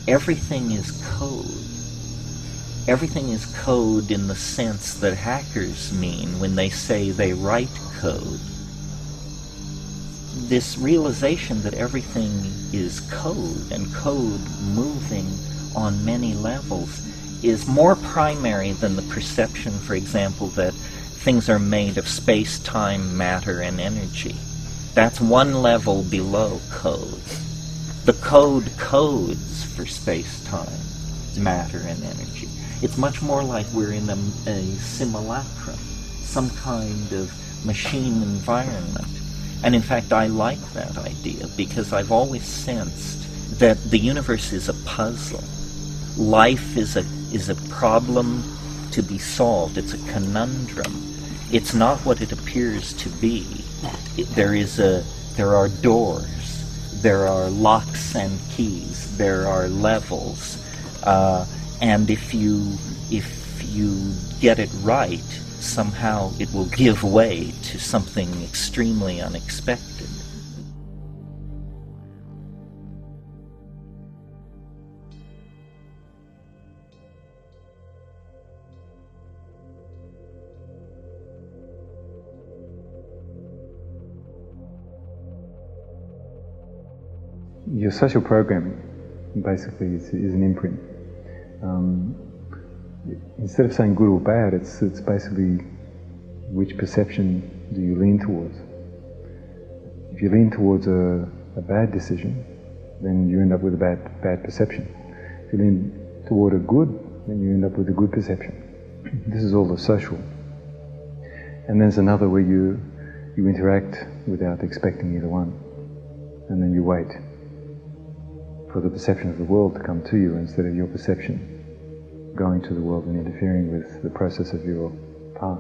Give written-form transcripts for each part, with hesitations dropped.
everything is code. Everything is code in the sense that hackers mean when they say they write code. This realization that everything is code, and code moving on many levels, is more primary than the perception, for example, that things are made of space, time, matter, and energy. That's one level below code. The code codes for space, time, matter, and energy. It's much more like we're in a simulacrum, some kind of machine environment. And in fact, I like that idea because I've always sensed that the universe is a puzzle. Life is a problem to be solved. It's a conundrum. It's not what it appears to be. There are doors, there are locks and keys, there are levels, and if you get it right, somehow it will give way to something extremely unexpected. Your social programming basically is an imprint. Instead of saying good or bad, it's basically which perception do you lean towards. If you lean towards a bad decision, then you end up with a bad perception. If you lean toward a good, then you end up with a good perception. This is all the social. And there's another where you interact without expecting either one, and then you wait for the perception of the world to come to you instead of your perception going to the world and interfering with the process of your path.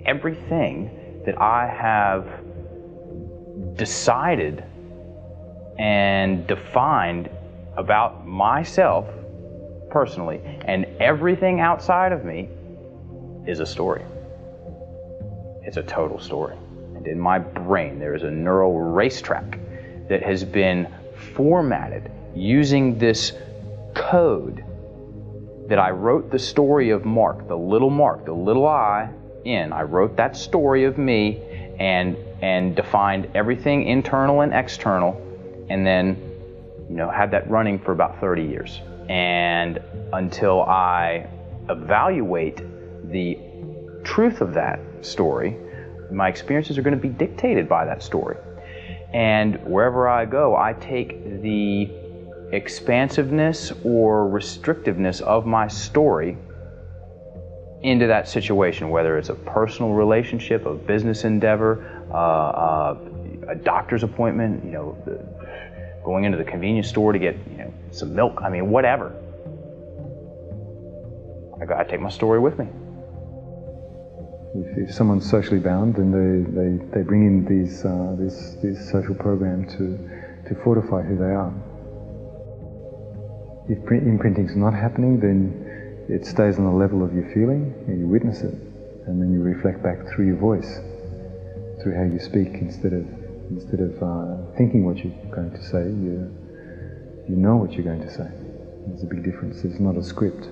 Everything that I have decided and defined about myself personally and everything outside of me is a story. It's a total story. And in my brain, there is a neural racetrack that has been formatted using this code that I wrote the story of Mark, the little I in. I wrote that story of me and defined everything internal and external, and then, had that running for about 30 years. And until I evaluate the truth of that story, my experiences are going to be dictated by that story. And wherever I go, I take the expansiveness or restrictiveness of my story into that situation, whether it's a personal relationship, a business endeavor, a doctor's appointment, going into the convenience store to get some milk, whatever. I take my story with me. If someone's socially bound, then they bring in this social program to fortify who they are. If imprinting's not happening, then it stays on the level of your feeling, and you witness it, and then you reflect back through your voice, through how you speak. Instead of thinking what you're going to say, you know what you're going to say. There's a big difference. It's not a script.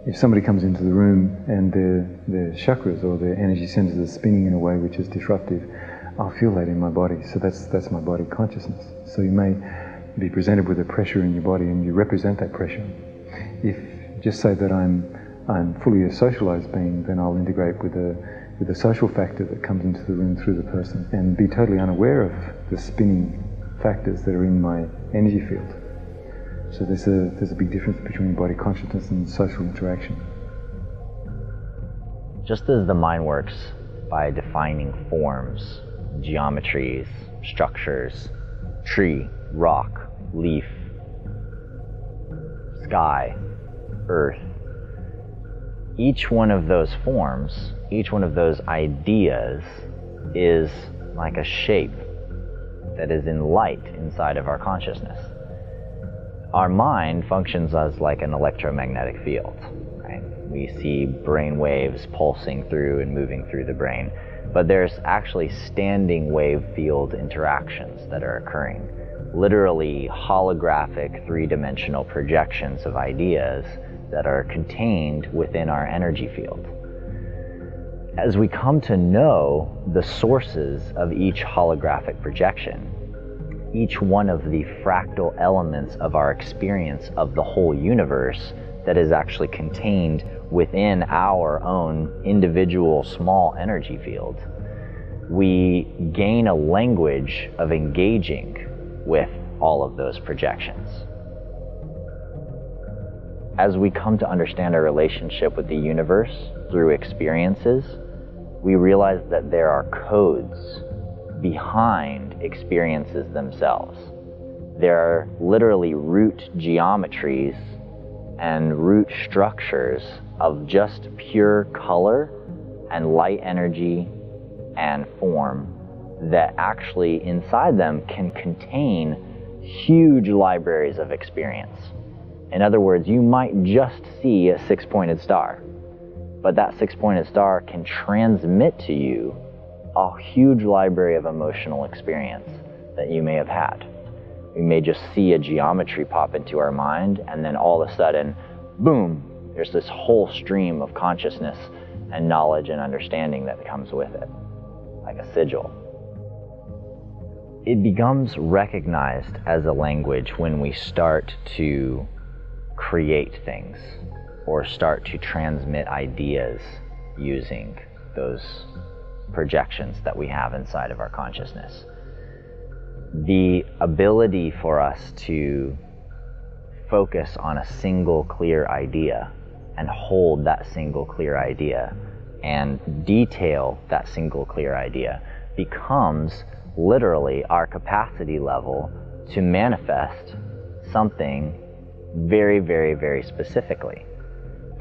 If somebody comes into the room and their chakras or their energy centers are spinning in a way which is disruptive, I'll feel that in my body. So that's my body consciousness. So you may be presented with a pressure in your body and you represent that pressure. If just say that I'm fully a socialized being, then I'll integrate with a social factor that comes into the room through the person and be totally unaware of the spinning factors that are in my energy field. So there's a big difference between body consciousness and social interaction. Just as the mind works by defining forms, geometries, structures, tree, rock, leaf, sky, earth, each one of those forms, each one of those ideas is like a shape that is in light inside of our consciousness. Our mind functions as like an electromagnetic field, right? We see brain waves pulsing through and moving through the brain. but there's actually standing wave field interactions that are occurring. Literally holographic three-dimensional projections of ideas that are contained within our energy field. As we come to know the sources of each holographic projection, each one of the fractal elements of our experience of the whole universe that is actually contained within our own individual small energy field, we gain a language of engaging with all of those projections. As we come to understand our relationship with the universe through experiences, we realize that there are codes behind experiences themselves. There are literally root geometries and root structures of just pure color and light energy and form that actually inside them can contain huge libraries of experience. In other words, you might just see a six-pointed star, but that six-pointed star can transmit to you a huge library of emotional experience that you may have had. We may just see a geometry pop into our mind, and then all of a sudden, boom, there's this whole stream of consciousness and knowledge and understanding that comes with it, like a sigil. It becomes recognized as a language when we start to create things or start to transmit ideas using those projections that we have inside of our consciousness. The ability for us to focus on a single clear idea and hold that single clear idea and detail that single clear idea becomes literally our capacity level to manifest something very, very, very specifically.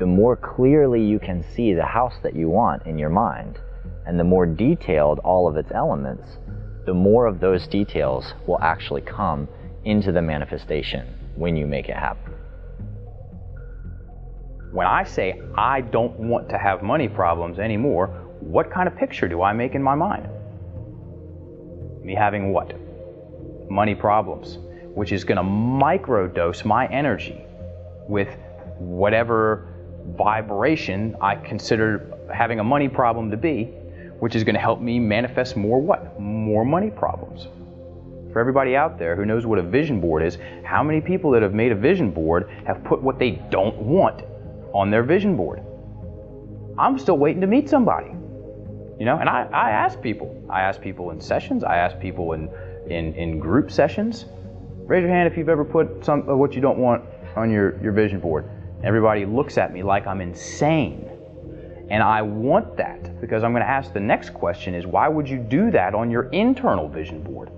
The more clearly you can see the house that you want in your mind, and the more detailed all of its elements, the more of those details will actually come into the manifestation when you make it happen. When I say I don't want to have money problems anymore, what kind of picture do I make in my mind? Me having what? Money problems, which is going to microdose my energy with whatever vibration I consider having a money problem to be, which is going to help me manifest more what? More money problems. For everybody out there who knows what a vision board is, how many people that have made a vision board have put what they don't want on their vision board? I'm still waiting to meet somebody. You know, and I ask people. I ask people in sessions. I ask people in group sessions. Raise your hand if you've ever put some of what you don't want on your vision board. Everybody looks at me like I'm insane. And I want that because I'm going to ask the next question is, why would you do that on your internal vision board?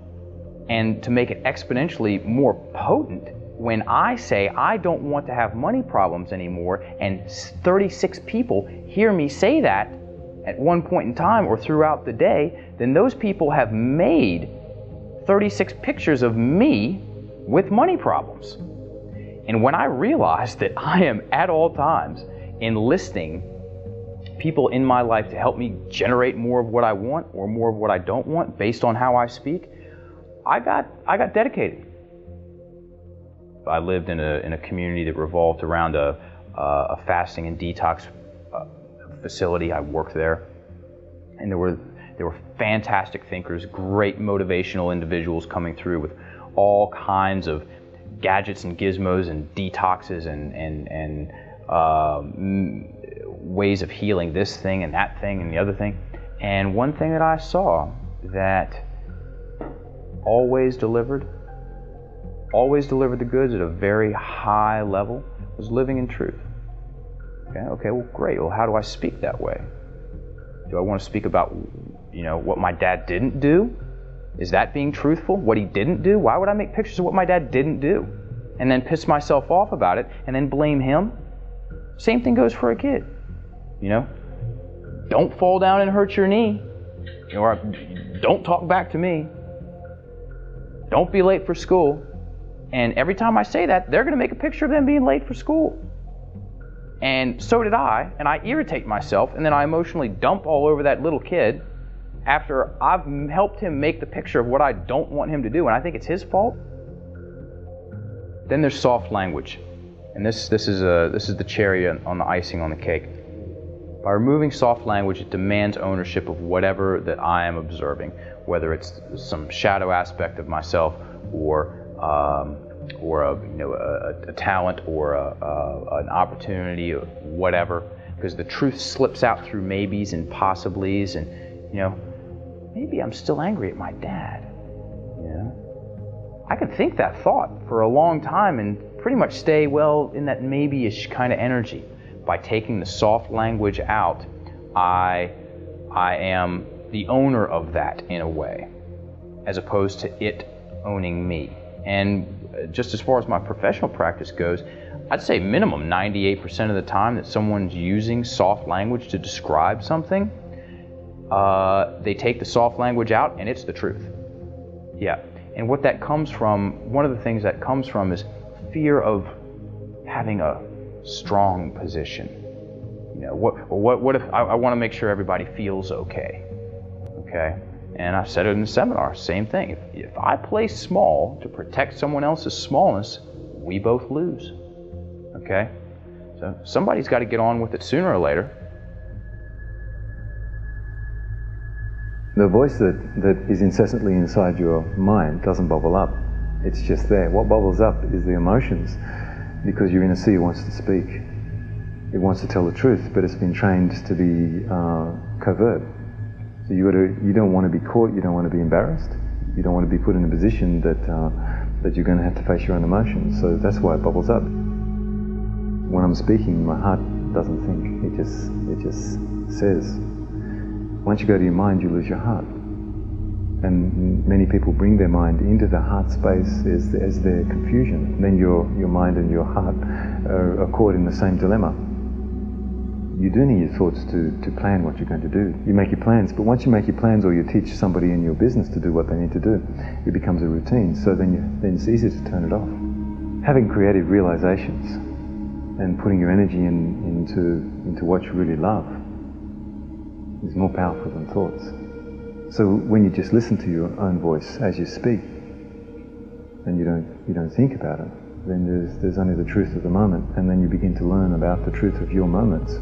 And to make it exponentially more potent, when I say I don't want to have money problems anymore and 36 people hear me say that at one point in time or throughout the day, then those people have made 36 pictures of me with money problems. And when I realized that I am at all times enlisting people in my life to help me generate more of what I want or more of what I don't want based on how I speak, I got dedicated. I lived in a community that revolved around a fasting and detox facility. I worked there, and there were fantastic thinkers, great motivational individuals coming through with all kinds of gadgets and gizmos and detoxes and ways of healing this thing and that thing and the other thing. And one thing that I saw that always delivered the goods at a very high level was living in truth. Okay, well, great. Well, how do I speak that way? Do I want to speak about, what my dad didn't do? Is that being truthful? What he didn't do? Why would I make pictures of what my dad didn't do and then piss myself off about it and then blame him? Same thing goes for a kid. Don't fall down and hurt your knee. Or don't talk back to me. Don't be late for school. And every time I say that, they're going to make a picture of them being late for school. And so did I, and I irritate myself, and then I emotionally dump all over that little kid, after I've helped him make the picture of what I don't want him to do, and I think it's his fault, then there's soft language. And this is the cherry on the icing on the cake. By removing soft language, it demands ownership of whatever that I am observing, whether it's some shadow aspect of myself, or a talent, or an opportunity, or whatever. Because the truth slips out through maybes and possiblies, and maybe I'm still angry at my dad. I could think that thought for a long time and pretty much stay in that maybe-ish kind of energy. By taking the soft language out, I am the owner of that in a way, as opposed to it owning me. And just as far as my professional practice goes, I'd say minimum 98% of the time that someone's using soft language to describe something, they take the soft language out and it's the truth. Yeah. And what that comes from, one of the things that comes from is fear of having a strong position. What if I want to make sure everybody feels okay? Okay? And I said it in the seminar, same thing. If I play small to protect someone else's smallness, we both lose. Okay? So somebody's got to get on with it sooner or later. The voice that is incessantly inside your mind doesn't bubble up. It's just there. What bubbles up is the emotions, because your inner seer wants to speak. It wants to tell the truth, but it's been trained to be covert. So you don't want to be caught, you don't want to be embarrassed, you don't want to be put in a position that you're going to have to face your own emotions. So that's why it bubbles up. When I'm speaking, my heart doesn't think, it just says. Once you go to your mind, you lose your heart. And many people bring their mind into the heart space as their confusion. And then your mind and your heart are caught in the same dilemma. You do need your thoughts to plan what you're going to do. You make your plans, but once you make your plans, or you teach somebody in your business to do what they need to do, it becomes a routine. So then it's easy to turn it off. Having creative realizations and putting your energy into what you really love is more powerful than thoughts. So when you just listen to your own voice as you speak, and you don't think about it, then there's only the truth of the moment, and then you begin to learn about the truth of your moments,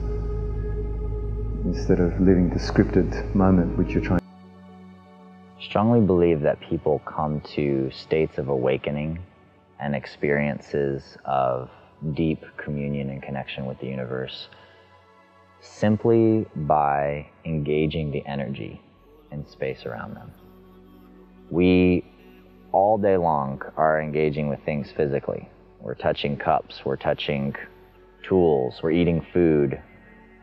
instead of living the scripted moment which you're trying. Strongly believe that people come to states of awakening and experiences of deep communion and connection with the universe simply by engaging the energy in space around them. We, all day long, are engaging with things physically. We're touching cups, we're touching tools, we're eating food,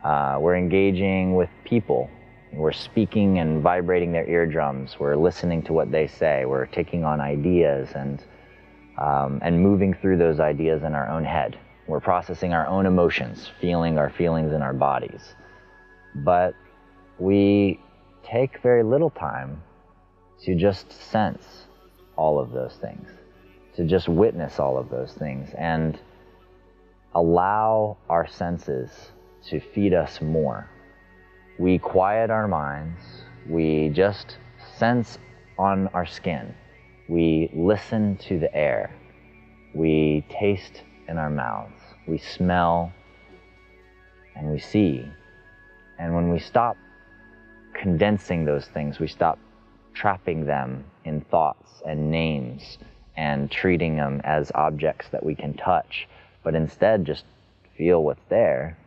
we're engaging with people. We're speaking and vibrating their eardrums, we're listening to what they say, we're taking on ideas and moving through those ideas in our own head. We're processing our own emotions, feeling our feelings in our bodies. But we take very little time to just sense all of those things, to just witness all of those things, and allow our senses to feed us more. We quiet our minds, we just sense on our skin, we listen to the air, we taste in our mouths, we smell, and we see. And when we stop condensing those things, we stop trapping them in thoughts and names and treating them as objects that we can touch, but instead just feel what's there,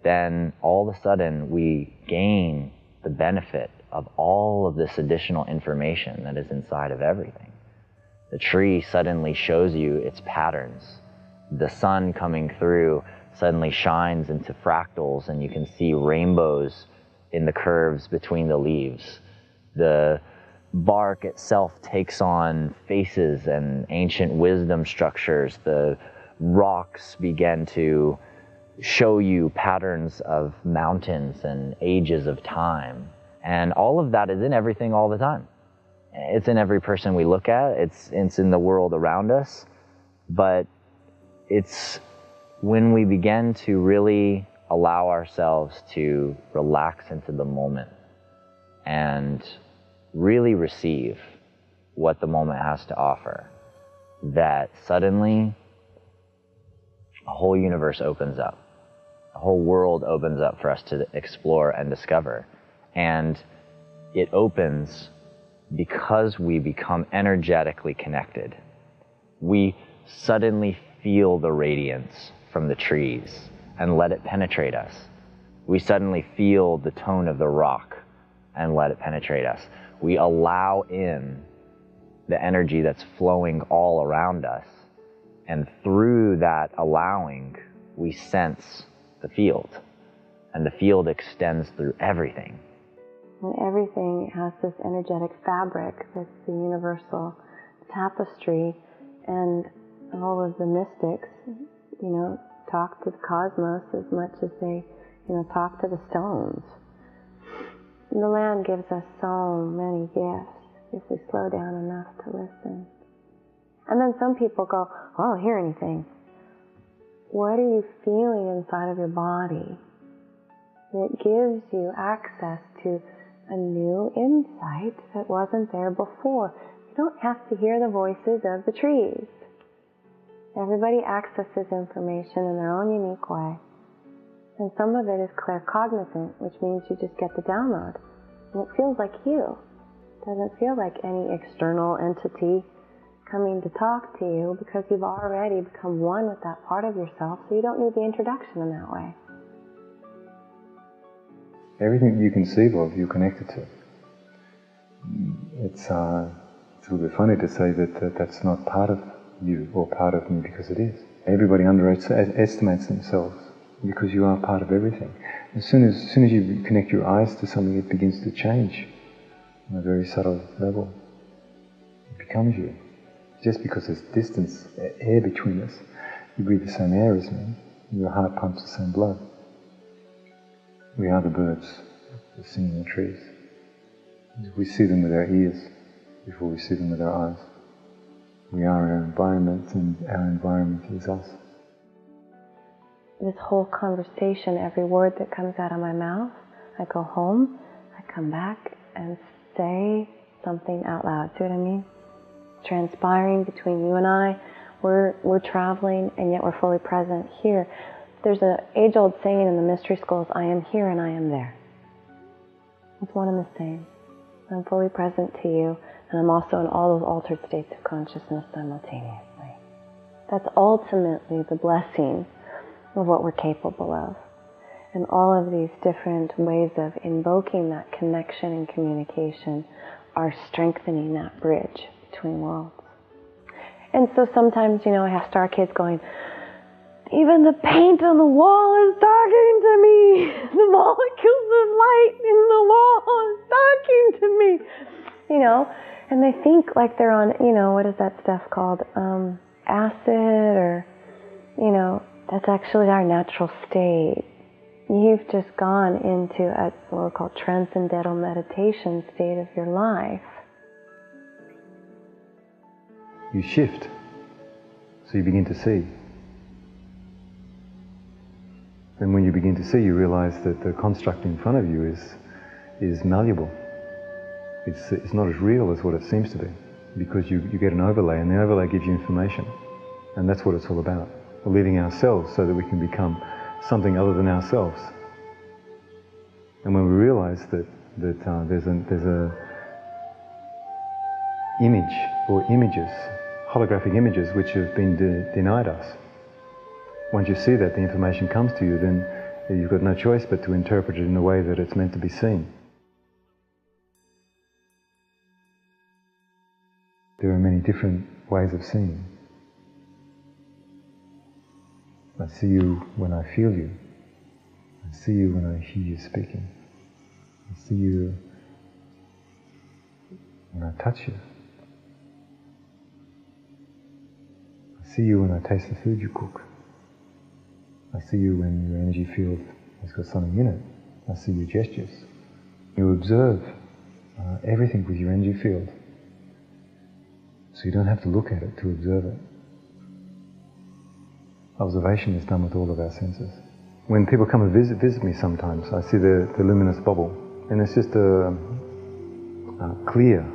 then all of a sudden we gain the benefit of all of this additional information that is inside of everything. The tree suddenly shows you its patterns. The sun coming through suddenly shines into fractals, and you can see rainbows in the curves between the leaves. The bark itself takes on faces and ancient wisdom structures. The rocks begin to show you patterns of mountains and ages of time. And all of that is in everything all the time. It's in every person we look at, it's in the world around us, but it's when we begin to really allow ourselves to relax into the moment and really receive what the moment has to offer, that suddenly a whole universe opens up. A whole world opens up for us to explore and discover. And it opens because we become energetically connected. We suddenly feel the radiance from the trees and let it penetrate us. We suddenly feel the tone of the rock and let it penetrate us. We allow in the energy that's flowing all around us, and through that allowing, we sense the field, and the field extends through everything. And everything has this energetic fabric that's the universal tapestry, and all of the mystics, talk to the cosmos as much as they, talk to the stones. And the land gives us so many gifts if we slow down enough to listen. And then some people go, I don't hear anything. What are you feeling inside of your body that gives you access to a new insight that wasn't there before? You don't have to hear the voices of the trees. Everybody accesses information in their own unique way. And some of it is claircognizant, which means you just get the download. And it feels like you. It doesn't feel like any external entity coming to talk to you, because you've already become one with that part of yourself, so you don't need the introduction in that way. Everything you conceive of, you're connected to. It's a little bit funny to say that that's not part of you or part of me, because it is. Everybody underestimates themselves because you are part of everything. As soon as you connect your eyes to something, it begins to change on a very subtle level. It becomes you. Just because there's distance, air between us, you breathe the same air as me, your heart pumps the same blood. We are the birds that sing in the trees. We see them with our ears before we see them with our eyes. We are our environment, and our environment is us. This whole conversation, every word that comes out of my mouth, I go home, I come back and say something out loud. See what I mean? Transpiring between you and I, we're traveling, and yet we're fully present here. There's an age-old saying in the mystery schools, I am here and I am there. It's one and the same. I'm fully present to you, and I'm also in all those altered states of consciousness simultaneously. That's ultimately the blessing of what we're capable of. And all of these different ways of invoking that connection and communication are strengthening that bridge between worlds. And so sometimes, I have star kids going, even the paint on the wall is talking to me. The molecules of light in the wall is talking to me. And they think like they're on, what is that stuff called? Acid, or, that's actually our natural state. You've just gone into what we call transcendental meditation state of your life. You shift, so you begin to see. Then when you begin to see, you realize that the construct in front of you is malleable. It's not as real as what it seems to be, because you get an overlay, and the overlay gives you information. And that's what it's all about. We're leaving ourselves so that we can become something other than ourselves. And when we realize that there's a image or images, holographic images, which have been denied us, once you see that, the information comes to you, then you've got no choice but to interpret it in the way that it's meant to be seen. There are many different ways of seeing. I see you when I feel you. I see you when I hear you speaking. I see you when I touch you. I see you when I taste the food you cook. I see you when your energy field has got something in it. I see your gestures. You observe everything with your energy field. So you don't have to look at it to observe it. Observation is done with all of our senses. When people come and visit me sometimes, I see the luminous bubble. And it's just clear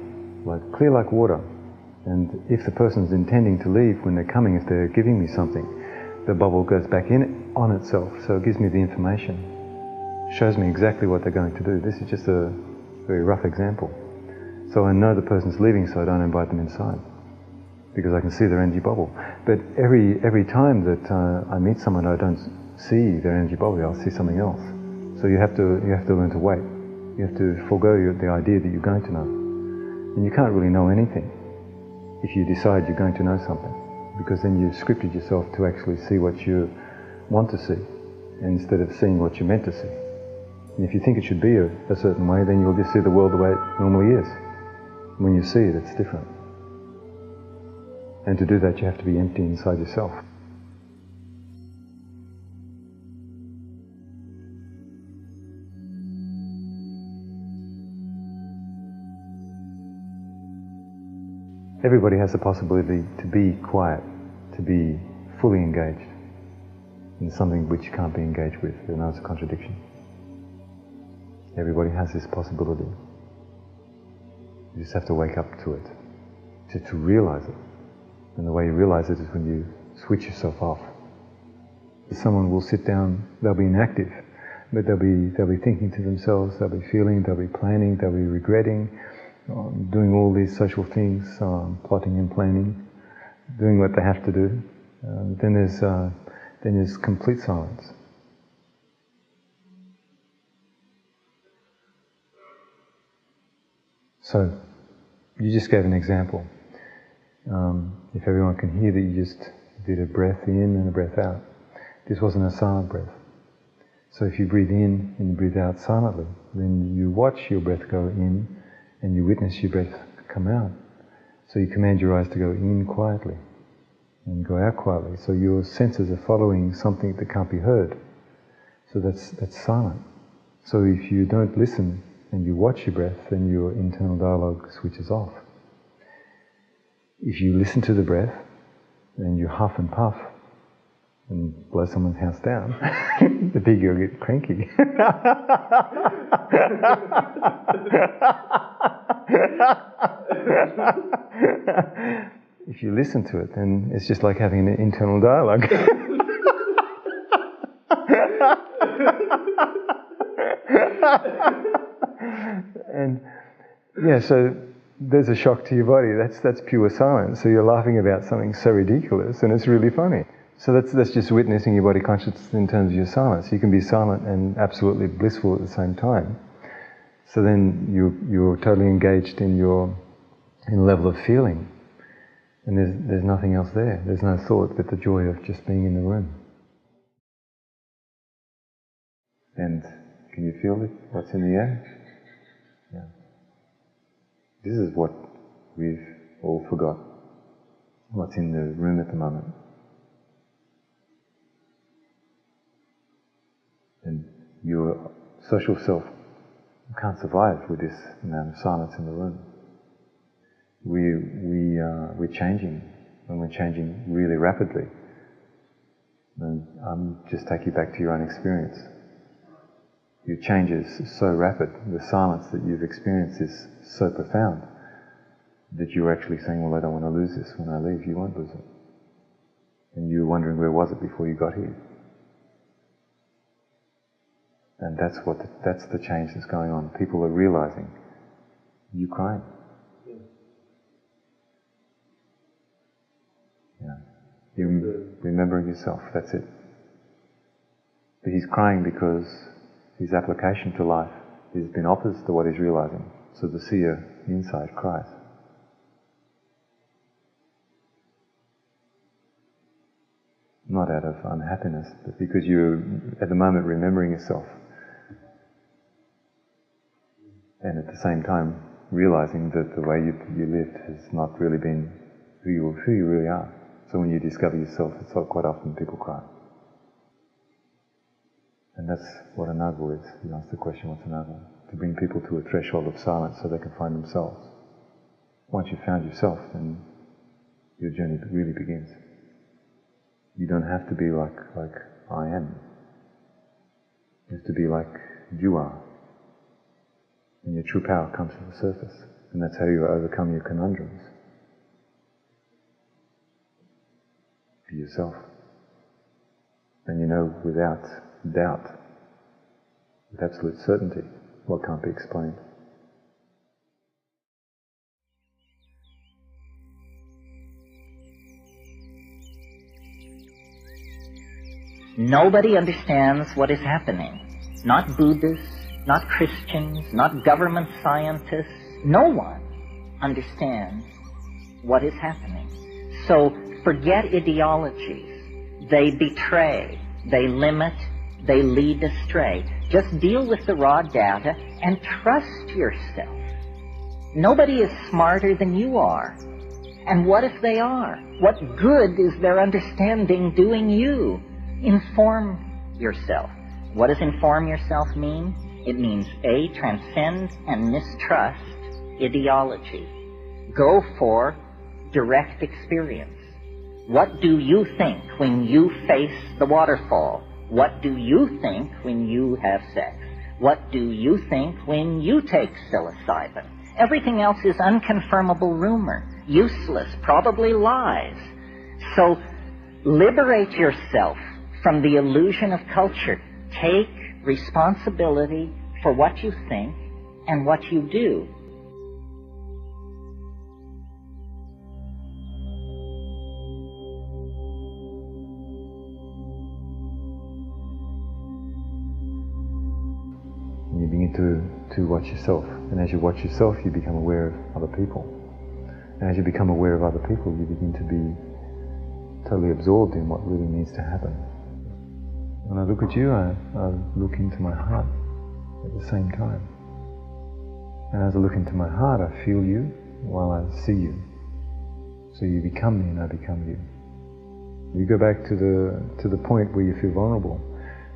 like water. And if the person's intending to leave when they're coming, if they're giving me something, the bubble goes back in on itself, so it gives me the information, shows me exactly what they're going to do. This is just a very rough example. So I know the person's leaving, so I don't invite them inside, because I can see their energy bubble. But every time that I meet someone, I don't see their energy bubble, I'll see something else. So you have to learn to wait. You have to forego the idea that you're going to know. And you can't really know anything if you decide you're going to know something, because then you've scripted yourself to actually see what you want to see, instead of seeing what you're meant to see. And if you think it should be a certain way, then you'll just see the world the way it normally is. When you see it, it's different. And to do that, you have to be empty inside yourself. Everybody has the possibility to be quiet, to be fully engaged in something which can't be engaged with. You know, it's a contradiction. Everybody has this possibility. You just have to wake up to it, to realize it. And the way you realize it is when you switch yourself off. Someone will sit down, they'll be inactive, but they'll be thinking to themselves, they'll be feeling, they'll be planning, they'll be regretting, doing all these social things, plotting and planning, doing what they have to do. Then there's complete silence. So, you just gave an example. If everyone can hear that you just did a breath in and a breath out. This wasn't a silent breath. So if you breathe in and you breathe out silently, then you watch your breath go in and you witness your breath come out. So you command your eyes to go in quietly and go out quietly. So your senses are following something that can't be heard. So that's silent. So if you don't listen and you watch your breath, then your internal dialogue switches off. If you listen to the breath, then you huff and puff and blow someone's house down, the piggy will get cranky. If you listen to it, then it's just like having an internal dialogue. And yeah, so there's a shock to your body. That's pure silence. So you're laughing about something so ridiculous, and it's really funny. So that's just witnessing your body consciousness in terms of your silence. You can be silent and absolutely blissful at the same time. So then you're totally engaged in a level of feeling, and there's nothing else there. There's no thought but the joy of just being in the room. And can you feel it? What's in the air? Yeah. This is what we've all forgot. What's in the room at the moment. And your social self can't survive with this amount of silence in the room. We're changing, and we're changing really rapidly. And just take you back to your own experience. Your change is so rapid. The silence that you've experienced is so profound that you're actually saying, well, I don't want to lose this. When I leave, you won't lose it. And you're wondering, where was it before you got here? And that's the change that's going on. People are realizing, you're crying. Yeah. You're remembering yourself, that's it. But he's crying because his application to life has been opposite to what he's realizing. So the seer inside cries. Not out of unhappiness, but because you're at the moment remembering yourself. And at the same time realizing that the way you lived has not really been who you really are. So when you discover yourself, it's quite often people cry. And that's what anagwa is. You ask the question, what's anagwa? To bring people to a threshold of silence so they can find themselves. Once you've found yourself, then your journey really begins. You don't have to be like I am. You have to be like you are. And your true power comes to the surface. And that's how you overcome your conundrums. Be yourself. And you know without doubt, with absolute certainty, what can't be explained. Nobody understands what is happening. Not Buddhists, not Christians, not government scientists. No one understands what is happening. So forget ideologies. They betray, they limit, they lead astray. Just deal with the raw data and trust yourself. Nobody is smarter than you are. And what if they are? What good is their understanding doing you? Inform yourself. What does inform yourself mean? It means A, transcend and mistrust ideology. Go for direct experience. What do you think when you face the waterfall? What do you think when you have sex? What do you think when you take psilocybin? Everything else is unconfirmable rumor, useless, probably lies. So liberate yourself from the illusion of culture. Take responsibility for what you think and what you do. And you begin to watch yourself. And as you watch yourself, you become aware of other people. And as you become aware of other people, you begin to be totally absorbed in what really needs to happen. When I look at you, I look into my heart at the same time. And as I look into my heart, I feel you while I see you. So you become me and I become you. You go back to the point where you feel vulnerable,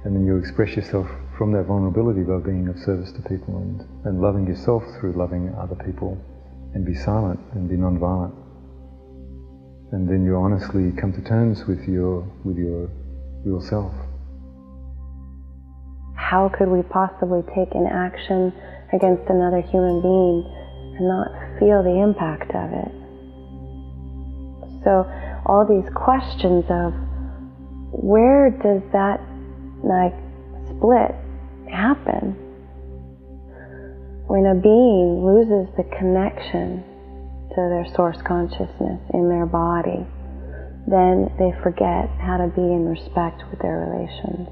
and then you express yourself from that vulnerability by being of service to people and loving yourself through loving other people, and be silent and be non-violent. And then you honestly come to terms with your real self. How could we possibly take an action against another human being and not feel the impact of it? So all these questions of where does that split happen? When a being loses the connection to their source consciousness in their body, then they forget how to be in respect with their relations.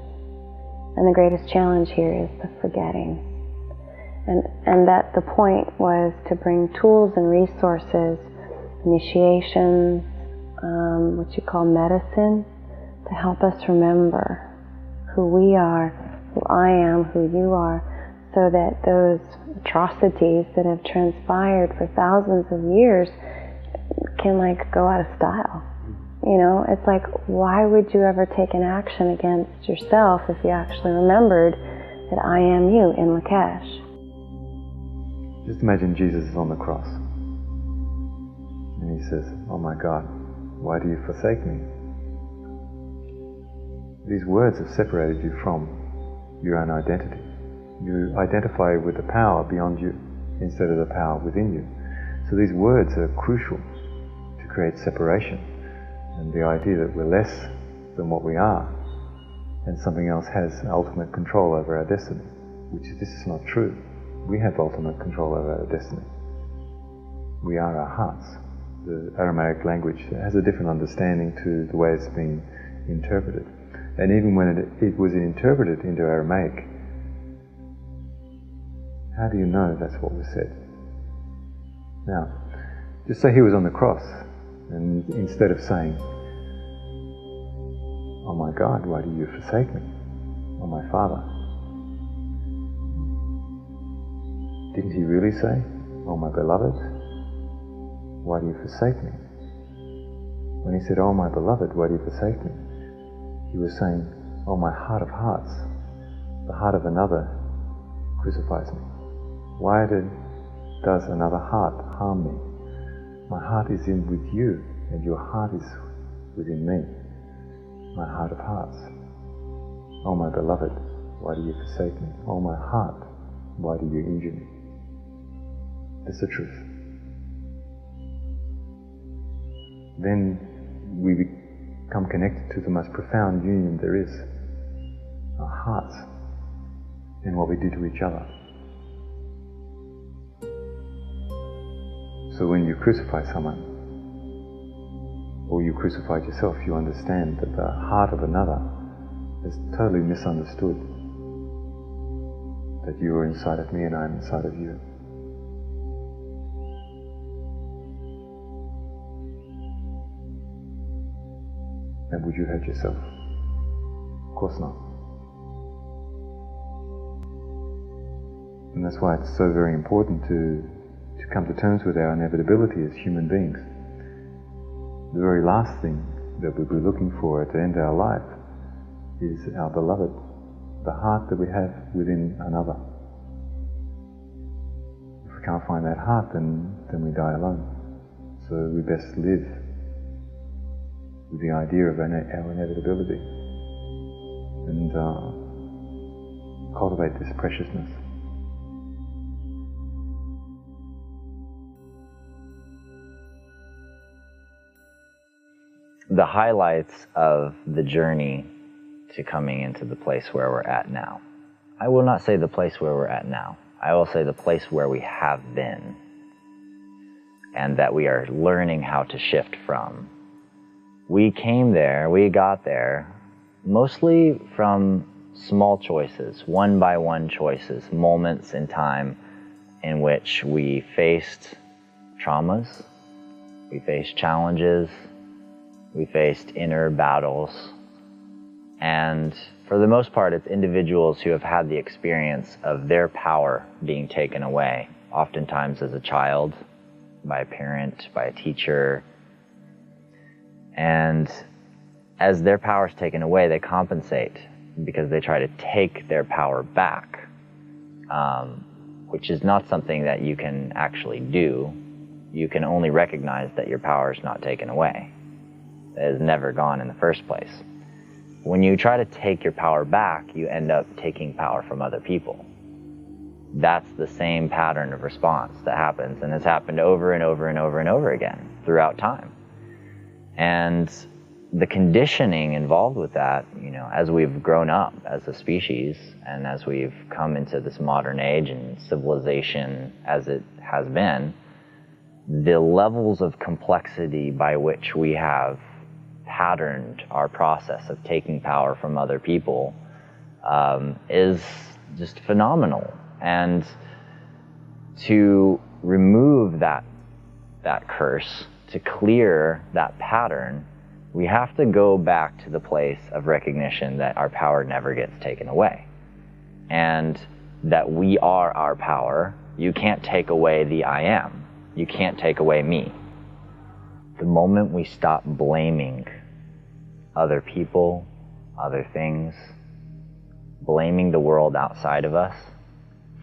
And the greatest challenge here is the forgetting. And that the point was to bring tools and resources, initiations, what you call medicine, to help us remember who we are, who I am, who you are, so that those atrocities that have transpired for thousands of years can go out of style. You know, it's like, why would you ever take an action against yourself if you actually remembered that I am you in Lakesh? Just imagine Jesus is on the cross. And he says, "Oh my God, why do you forsake me?" These words have separated you from your own identity. You identify with the power beyond you instead of the power within you. So these words are crucial to create separation. And the idea that we're less than what we are, and something else has ultimate control over our destiny, this is not true. We have ultimate control over our destiny. We are our hearts. The Aramaic language has a different understanding to the way it's been interpreted. And even when it was interpreted into Aramaic, how do you know that's what was said? Now, just say he was on the cross, and instead of saying, "Oh my God, why do you forsake me? Oh my Father." Didn't he really say, "Oh my beloved, why do you forsake me?" When he said, "Oh my beloved, why do you forsake me?" he was saying, "Oh my heart of hearts, the heart of another crucifies me. Why does another heart harm me? My heart is in with you, and your heart is within me. My heart of hearts. Oh my beloved, why do you forsake me? Oh my heart, why do you injure me?" That's the truth. then we become connected to the most profound union there is, our hearts, and what we do to each other. So when you crucify someone, or you crucified yourself, you understand that the heart of another is totally misunderstood. That you are inside of me and I am inside of you. And would you hurt yourself? Of course not. And that's why it's so very important to come to terms with our inevitability as human beings. The very last thing that we'll be looking for at the end of our life is our beloved, the heart that we have within another. If we can't find that heart, then we die alone. So we best live with the idea of our inevitability and cultivate this preciousness. The highlights of the journey to coming into the place where we're at now. I will not say the place where we're at now. I will say the place where we have been, and that we are learning how to shift from. We came there, we got there, mostly from small choices, one by one choices, moments in time in which we faced traumas, we faced challenges, we faced inner battles, and for the most part it's individuals who have had the experience of their power being taken away, oftentimes as a child, by a parent, by a teacher. And as their power is taken away, they compensate because they try to take their power back, which is not something that you can actually do. You can only recognize that your power is not taken away. It has never gone in the first place. When you try to take your power back, you end up taking power from other people. That's the same pattern of response that happens, and has happened over and over and over and over again throughout time. And the conditioning involved with that, as we've grown up as a species, and as we've come into this modern age and civilization as it has been, the levels of complexity by which we have patterned our process of taking power from other people is just phenomenal. And to remove that curse, to clear that pattern, we have to go back to the place of recognition that our power never gets taken away, and that we are our power. You can't take away the I am. You can't take away me. The moment we stop blaming other people, other things, blaming the world outside of us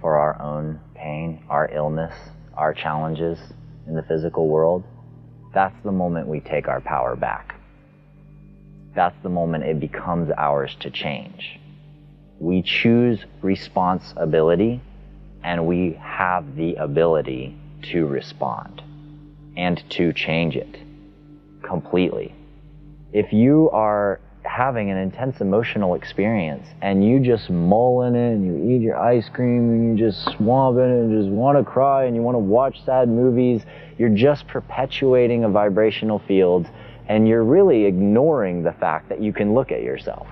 for our own pain, our illness, our challenges in the physical world, that's the moment we take our power back. That's the moment it becomes ours to change. We choose responsibility, and we have the ability to respond and to change it completely. If you are having an intense emotional experience and you just mull in it and you eat your ice cream and you just swamp in it and just want to cry and you want to watch sad movies, you're just perpetuating a vibrational field, and you're really ignoring the fact that you can look at yourself.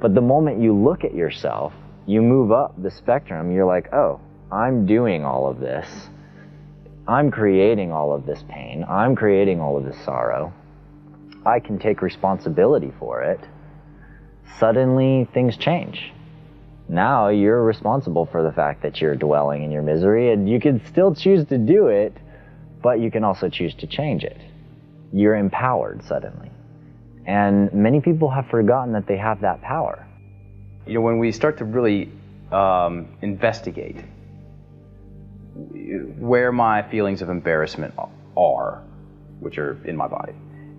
But the moment you look at yourself, you move up the spectrum. You're like, oh, I'm doing all of this. I'm creating all of this pain. I'm creating all of this sorrow. I can take responsibility for it. Suddenly, things change. Now you're responsible for the fact that you're dwelling in your misery, and you can still choose to do it, but you can also choose to change it. You're empowered suddenly. And many people have forgotten that they have that power. When we start to really investigate where my feelings of embarrassment are, which are in my body,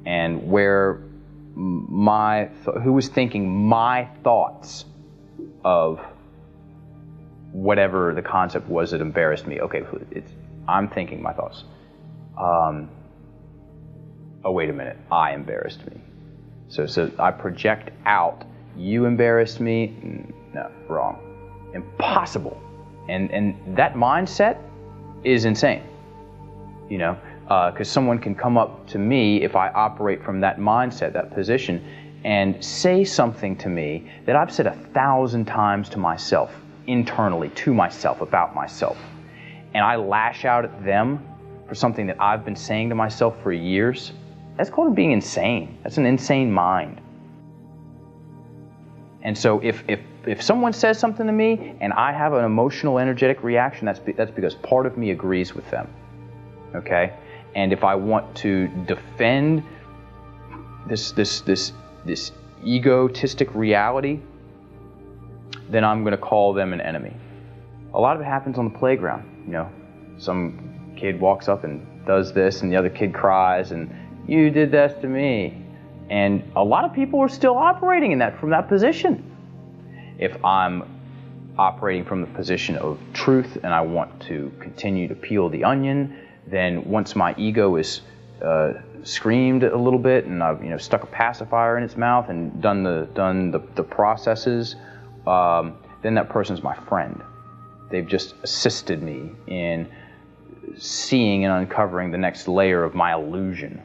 and where who was thinking my thoughts of whatever the concept was that embarrassed me. Okay, I'm thinking my thoughts. oh, wait a minute, I embarrassed me. So I project out, you embarrassed me. No, wrong. Impossible. And that mindset is insane, because someone can come up to me if I operate from that mindset, that position, and say something to me that I've said 1,000 times to myself, internally, to myself, about myself. And I lash out at them for something that I've been saying to myself for years. That's called being insane. That's an insane mind. And so if someone says something to me and I have an emotional, energetic reaction, that's because part of me agrees with them. Okay? And if I want to defend this egotistic reality, then I'm going to call them an enemy. A lot of it happens on the playground. Some kid walks up and does this, and the other kid cries, and you did this to me. And a lot of people are still operating from that position. If I'm operating from the position of truth and I want to continue to peel the onion, then once my ego is screamed a little bit and I've stuck a pacifier in its mouth and done the processes, then that person's my friend. They've just assisted me in seeing and uncovering the next layer of my illusion.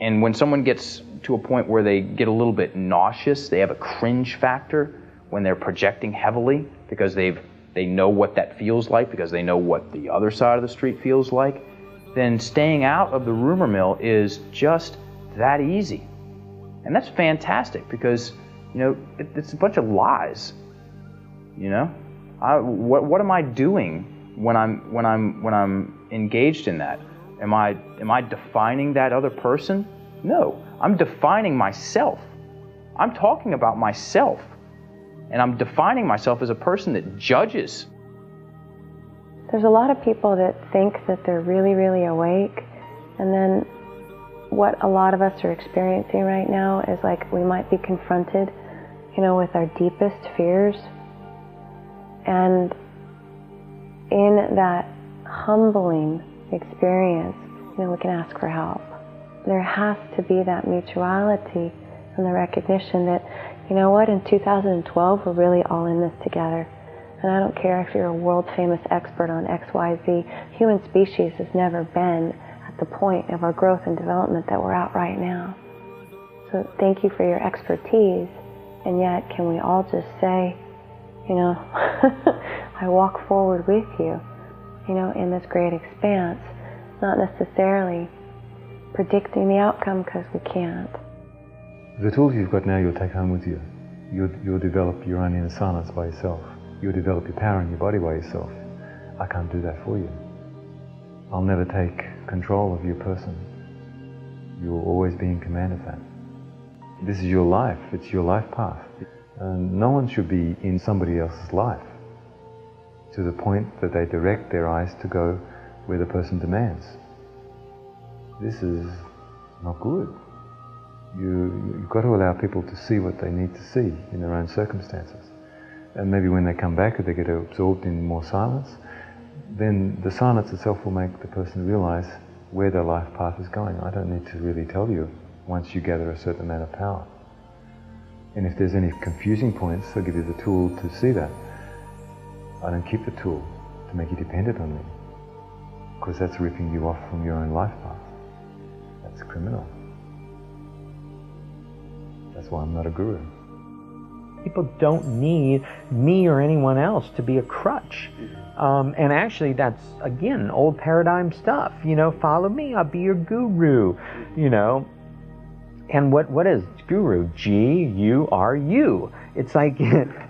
And when someone gets to a point where they get a little bit nauseous, they have a cringe factor when they're projecting heavily because they know what that feels like, because they know what the other side of the street feels like, then staying out of the rumor mill is just that easy. And that's fantastic because, it's a bunch of lies. What am I doing when I'm engaged in that? Am I defining that other person? No, I'm defining myself. I'm talking about myself. And I'm defining myself as a person that judges. There's a lot of people that think that they're really, really awake, and then what a lot of us are experiencing right now is like we might be confronted, with our deepest fears. And in that humbling experience, we can ask for help. There has to be that mutuality and the recognition that, in 2012, we're really all in this together. And I don't care if you're a world-famous expert on XYZ, human species has never been at the point of our growth and development that we're at right now. So thank you for your expertise, and yet can we all just say, I walk forward with you, in this great expanse, not necessarily predicting the outcome because we can't. The tools you've got now you'll take home with you. You'll develop your own inner silence by yourself. You'll develop your power in your body by yourself. I can't do that for you. I'll never take control of your person. You'll always be in command of that. This is your life. It's your life path. And no one should be in somebody else's life to the point that they direct their eyes to go where the person demands. This is not good. You've got to allow people to see what they need to see in their own circumstances. And maybe when they come back, if they get absorbed in more silence, then the silence itself will make the person realize where their life path is going. I don't need to really tell you once you gather a certain amount of power. And if there's any confusing points, I'll give you the tool to see that. I don't keep the tool to make you dependent on me, because that's ripping you off from your own life path. That's criminal. That's why I'm not a guru. People don't need me or anyone else to be a crutch. And actually that's, again, old paradigm stuff. Follow me, I'll be your guru. And what is guru? G-U-R-U. It's like,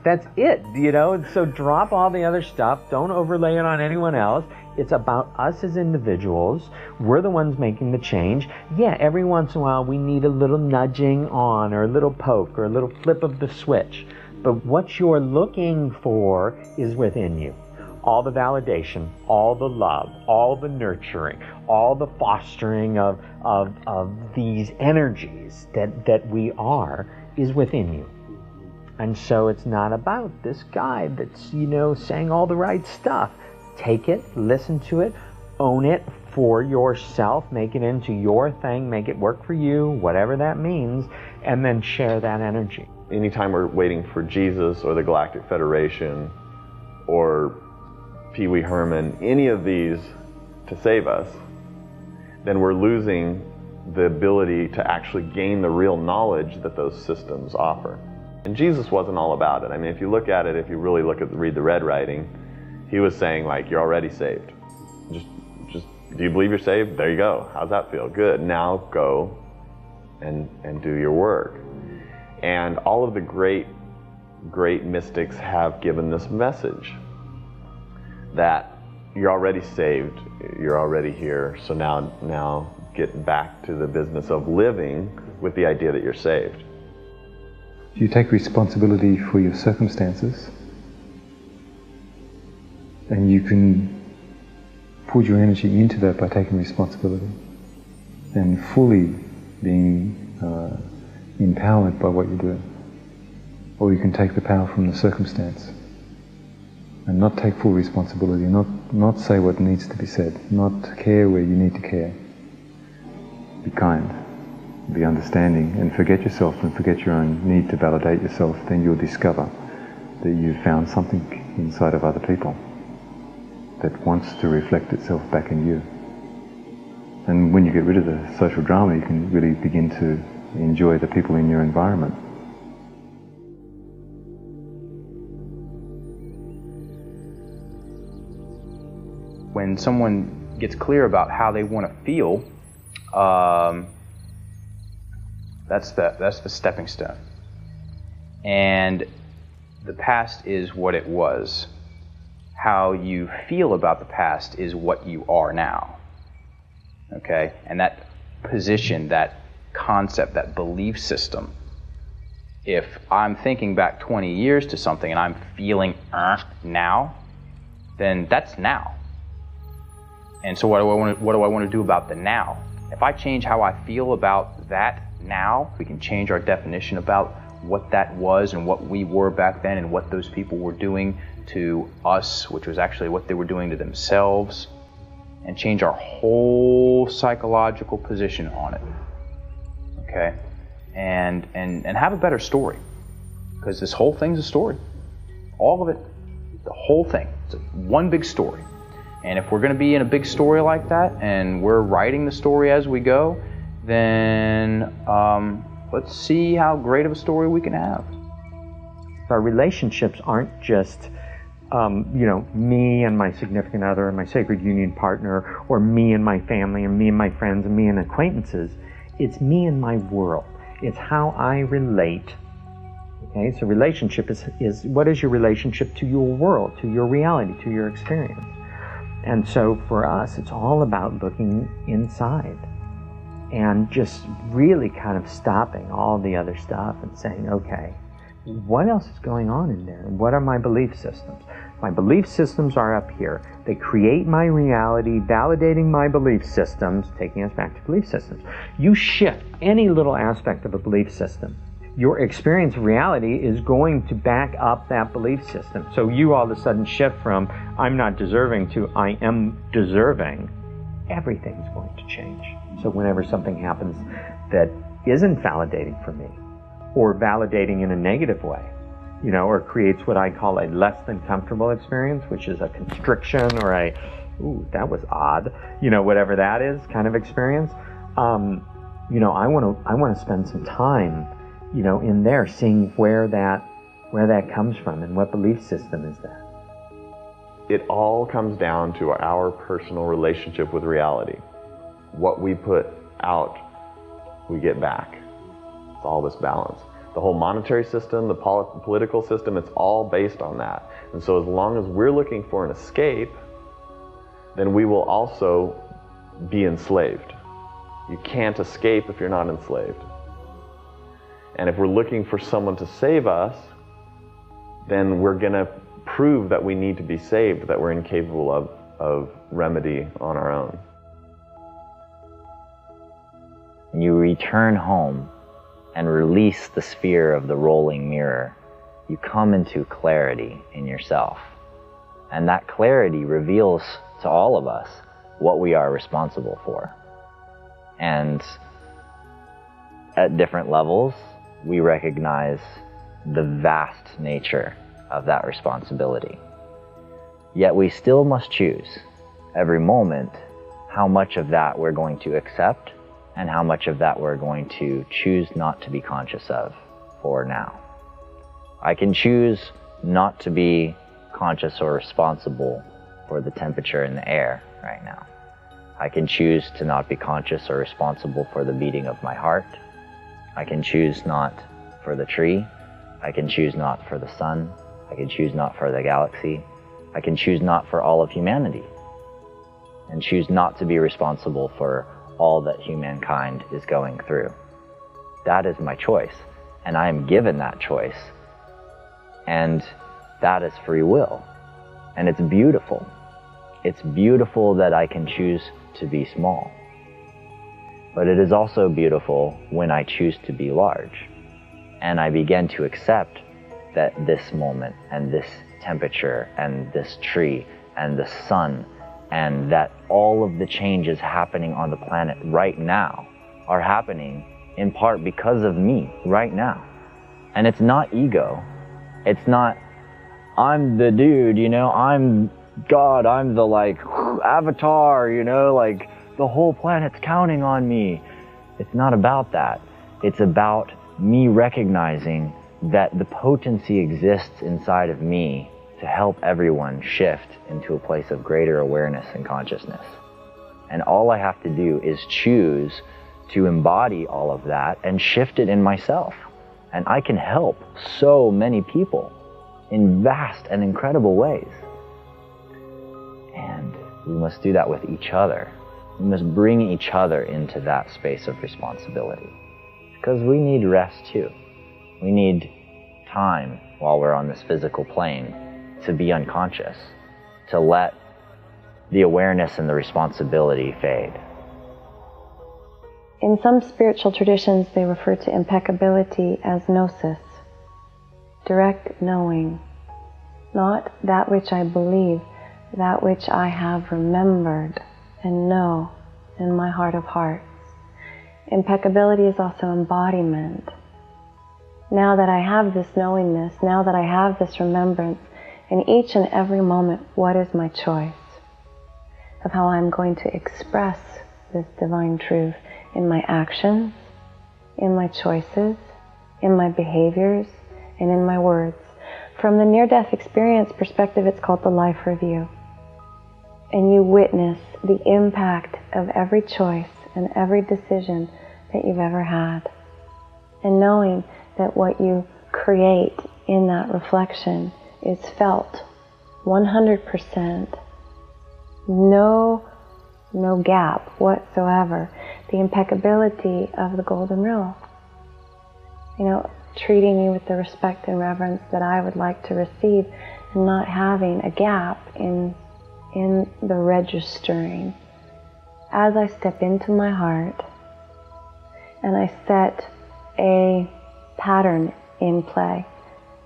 that's it, So drop all the other stuff. Don't overlay it on anyone else. It's about us as individuals. We're the ones making the change. Yeah, every once in a while we need a little nudging on, or a little poke, or a little flip of the switch. But what you're looking for is within you. All the validation, all the love, all the nurturing, all the fostering of these energies that we are is within you. And so it's not about this guy that's, saying all the right stuff. Take it, listen to it, own it for yourself, make it into your thing, make it work for you, whatever that means, and then share that energy. Anytime we're waiting for Jesus or the Galactic Federation or Pee Wee Herman, any of these to save us, then we're losing the ability to actually gain the real knowledge that those systems offer. And Jesus wasn't all about it. I mean, if you look at it, if you really read the red writing, he was saying, like, you're already saved. Just, do you believe you're saved? There you go. How's that feel? Good. Now go and do your work. And all of the great mystics have given this message that you're already saved, you're already here, so now get back to the business of living with the idea that you're saved. You take responsibility for your circumstances, and you can put your energy into that by taking responsibility and fully being empowered by what you do. Or you can take the power from the circumstance and not take full responsibility, not say what needs to be said, not care where you need to care. Be kind, be understanding, and forget yourself and forget your own need to validate yourself. Then you'll discover that you've found something inside of other people that wants to reflect itself back in you. And when you get rid of the social drama, you can really begin to enjoy the people in your environment. When someone gets clear about how they want to feel, that's the stepping stone. And the past is what it was. How you feel about the past is what you are now. Okay? And that position, that concept, that belief system, if I'm thinking back 20 years to something and I'm feeling now, then that's now. And so what do I want to do about the now? If I change how I feel about that now, we can change our definition about what that was and what we were back then and what those people were doing to us, which was actually what they were doing to themselves, and change our whole psychological position on it. Okay? And have a better story. Because this whole thing's a story. All of it, the whole thing. It's one big story. And if we're going to be in a big story like that, and we're writing the story as we go, then let's see how great of a story we can have. Our relationships aren't just, me and my significant other and my sacred union partner, or me and my family, and me and my friends, and me and acquaintances. It's me and my world. It's how I relate. Okay, so relationship is what is your relationship to your world, to your reality, to your experience. And so for us, it's all about looking inside and just really kind of stopping all the other stuff and saying, okay, what else is going on in there? What are my belief systems? My belief systems are up here. They create my reality, validating my belief systems, taking us back to belief systems. You shift any little aspect of a belief system, your experience of reality is going to back up that belief system. So you all of a sudden shift from I'm not deserving to I am deserving. Everything's going to change. So whenever something happens that isn't validating for me, or validating in a negative way, or creates what I call a less than comfortable experience, which is a constriction or a, ooh, that was odd, whatever that is kind of experience, I want to spend some time in there, seeing where that comes from and what belief system is that. It all comes down to our personal relationship with reality. What we put out, we get back. It's all this balance. The whole monetary system, the political system, it's all based on that. And so as long as we're looking for an escape, then we will also be enslaved. You can't escape if you're not enslaved. And if we're looking for someone to save us, then we're going to prove that we need to be saved, that we're incapable of remedy on our own. You return home and release the sphere of the rolling mirror. You come into clarity in yourself. And that clarity reveals to all of us what we are responsible for. And at different levels, we recognize the vast nature of that responsibility. Yet we still must choose every moment how much of that we're going to accept and how much of that we're going to choose not to be conscious of for now. I can choose not to be conscious or responsible for the temperature in the air right now. I can choose to not be conscious or responsible for the beating of my heart. I can choose not for the tree. I can choose not for the sun. I can choose not for the galaxy. I can choose not for all of humanity, and choose not to be responsible for all that humankind is going through. That is my choice, and I am given that choice, and that is free will, and it's beautiful. It's beautiful that I can choose to be small, but it is also beautiful when I choose to be large, and I begin to accept that this moment and this temperature and this tree and the sun and that all of the changes happening on the planet right now are happening in part because of me right now. And it's not ego. It's not, I'm the dude, you know, I'm God, I'm the like avatar, you know, like the whole planet's counting on me. It's not about that. It's about me recognizing that the potency exists inside of me to help everyone shift into a place of greater awareness and consciousness. And all I have to do is choose to embody all of that and shift it in myself. And I can help so many people in vast and incredible ways. And we must do that with each other. We must bring each other into that space of responsibility. Because we need rest too. We need time while we're on this physical plane to be unconscious, to let the awareness and the responsibility fade. In some spiritual traditions, they refer to impeccability as gnosis, direct knowing, not that which I believe, that which I have remembered and know in my heart of hearts. Impeccability is also embodiment. Now that I have this knowingness, now that I have this remembrance, in each and every moment, what is my choice of how I'm going to express this divine truth in my actions, in my choices, in my behaviors, and in my words. From the near-death experience perspective, it's called the life review. And you witness the impact of every choice and every decision that you've ever had. And knowing that what you create in that reflection is felt 100%, no gap whatsoever. The impeccability of the golden rule. You know, treating you with the respect and reverence that I would like to receive, and not having a gap in the registering. As I step into my heart and I set a pattern in play,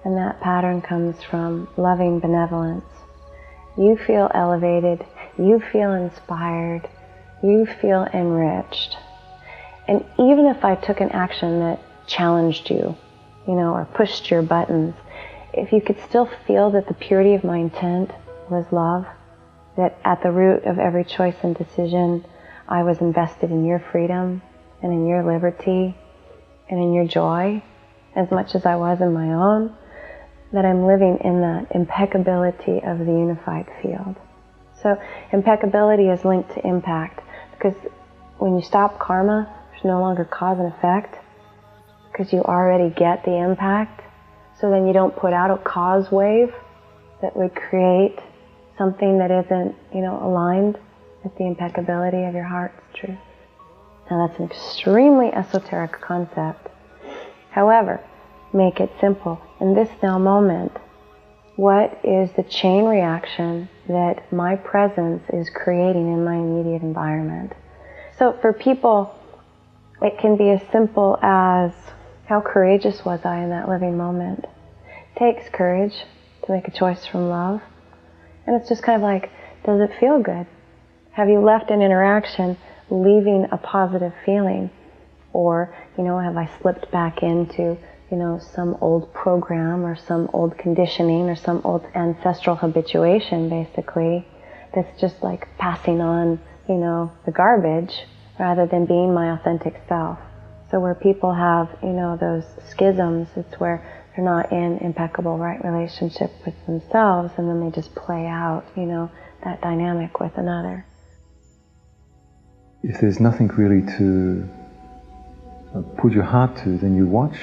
and that pattern comes from loving benevolence. You feel elevated, you feel inspired, you feel enriched. And even if I took an action that challenged you, or pushed your buttons, if you could still feel that the purity of my intent was love, that at the root of every choice and decision, I was invested in your freedom and in your liberty and in your joy, as much as I was in my own, that I'm living in that impeccability of the unified field. So impeccability is linked to impact, because when you stop karma, there's no longer cause and effect, because you already get the impact. So then you don't put out a cause wave that would create something that isn't, aligned with the impeccability of your heart's truth. Now that's an extremely esoteric concept. However, make it simple. In this now moment, what is the chain reaction that my presence is creating in my immediate environment? So for people, it can be as simple as, how courageous was I in that living moment? It takes courage to make a choice from love. And it's just kind of like, does it feel good? Have you left an interaction leaving a positive feeling? Or, have I slipped back into, some old program or some old conditioning or some old ancestral habituation, basically, that's just like passing on, the garbage rather than being my authentic self. So where people have, those schisms, it's where they're not in impeccable right relationship with themselves, and then they just play out, that dynamic with another. If there's nothing really to put your heart to, then you watch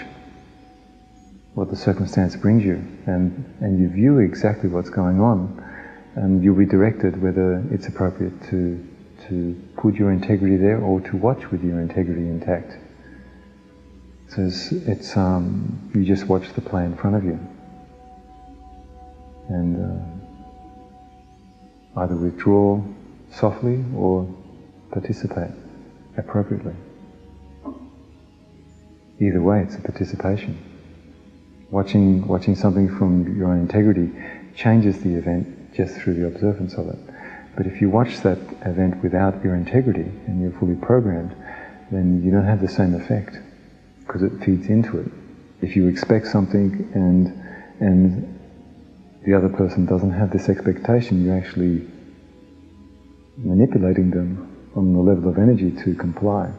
what the circumstance brings you, and you view exactly what's going on, and you'll be directed whether it's appropriate to put your integrity there or to watch with your integrity intact. So it's you just watch the play in front of you, and either withdraw softly or participate appropriately. Either way, it's a participation. Watching something from your own integrity changes the event just through the observance of it. But if you watch that event without your integrity and you're fully programmed, then you don't have the same effect, because it feeds into it. If you expect something and the other person doesn't have this expectation, you're actually manipulating them on the level of energy to comply.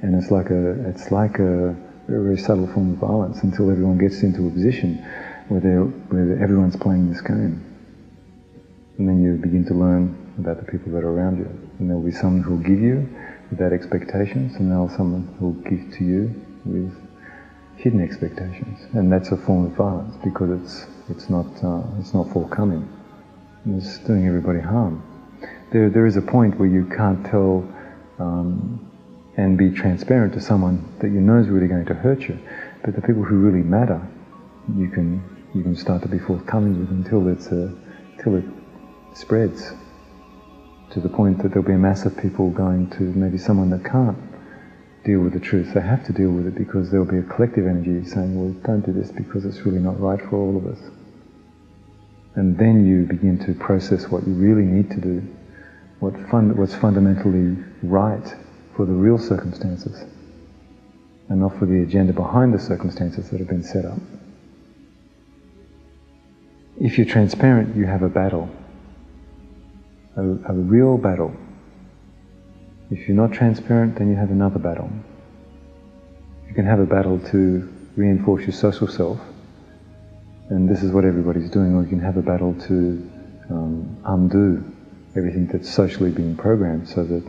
And it's like a very subtle form of violence until everyone gets into a position where everyone's playing this game. And then you begin to learn about the people that are around you. And there'll be someone who'll give you without expectations, and there'll be someone who'll give to you with hidden expectations. And that's a form of violence, because it's not forthcoming. It's doing everybody harm. There is a point where you can't tell and be transparent to someone that you know is really going to hurt you. But the people who really matter, you can start to be forthcoming with until it spreads to the point that there'll be a mass of people going to maybe someone that can't deal with the truth. They have to deal with it because there'll be a collective energy saying, well, don't do this because it's really not right for all of us. And then you begin to process what you really need to do, what's fundamentally right for the real circumstances, and not for the agenda behind the circumstances that have been set up. If you're transparent, you have a battle, a real battle. If you're not transparent, then you have another battle. You can have a battle to reinforce your social self, and this is what everybody's doing, or you can have a battle to undo everything that's socially being programmed so that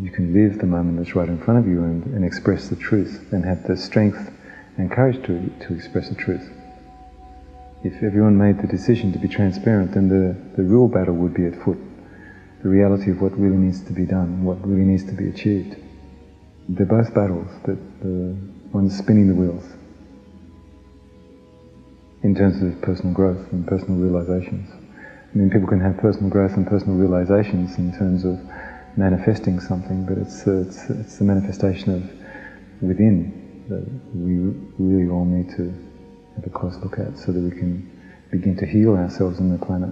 you can live the moment that's right in front of you and express the truth and have the strength and courage to express the truth. If everyone made the decision to be transparent, then the real battle would be at foot. The reality of what really needs to be done, what really needs to be achieved. They're both battles, but one's spinning the wheels in terms of personal growth and personal realizations. I mean, people can have personal growth and personal realizations in terms of manifesting something, but it's the manifestation of within that we really all need to have a close look at, so that we can begin to heal ourselves and the planet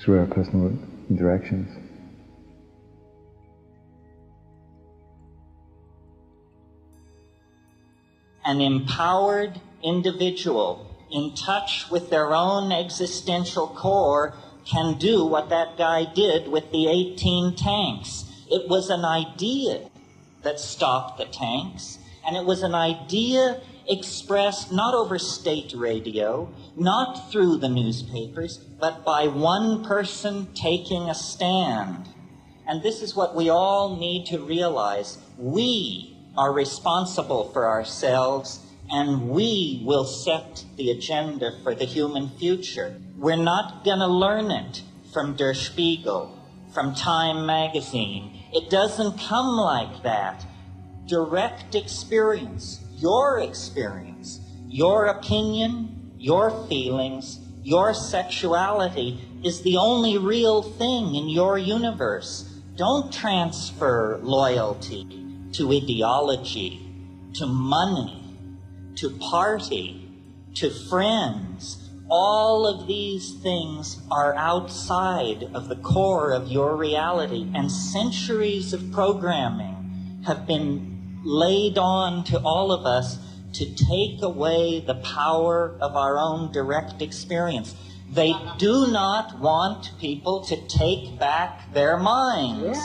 through our personal interactions. An empowered individual in touch with their own existential core can do what that guy did with the 18 tanks. It was an idea that stopped the tanks, and it was an idea expressed not over state radio, not through the newspapers, but by one person taking a stand. And this is what we all need to realize. We are responsible for ourselves, and we will set the agenda for the human future. We're not going to learn it from Der Spiegel, from Time magazine. It doesn't come like that. Direct experience, your opinion, your feelings, your sexuality is the only real thing in your universe. Don't transfer loyalty to ideology, to money, to party, to friends, All of these things are outside of the core of your reality, and centuries of programming have been laid on to all of us to take away the power of our own direct experience. They do not want people to take back their minds.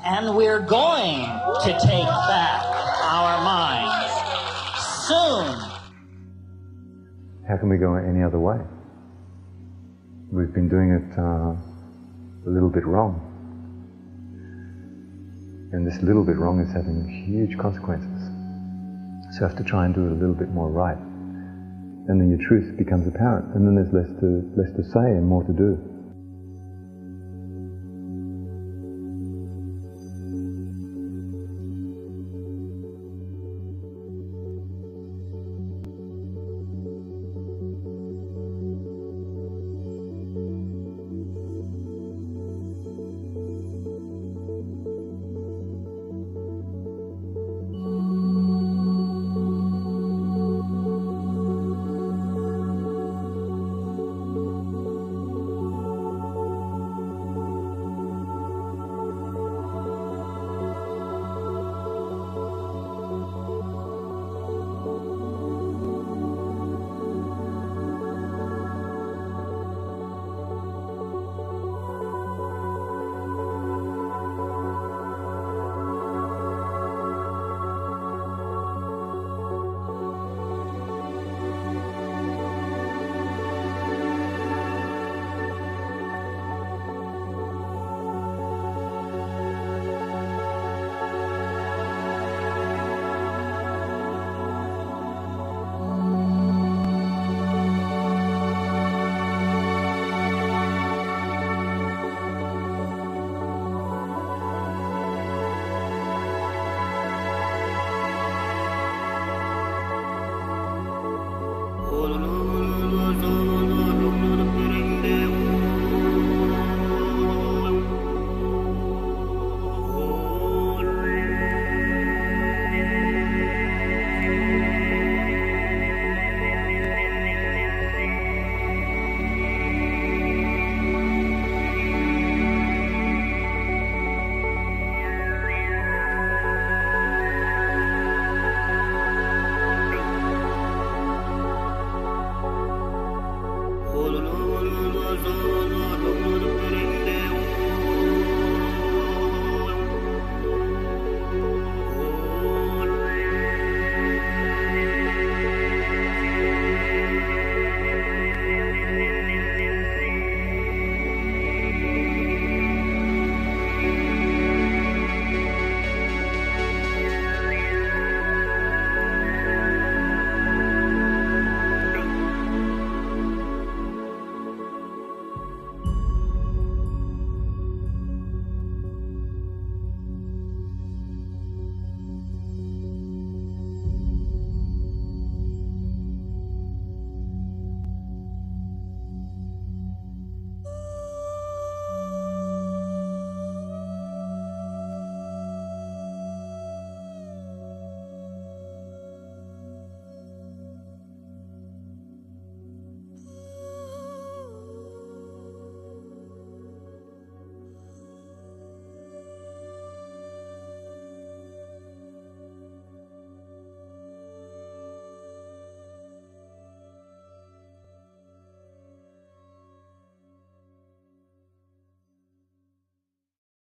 And we're going to take back our minds soon. How can we go any other way? We've been doing it a little bit wrong. And this little bit wrong is having huge consequences. So you have to try and do it a little bit more right. And then your truth becomes apparent. And then there's less to say and more to do. Oh,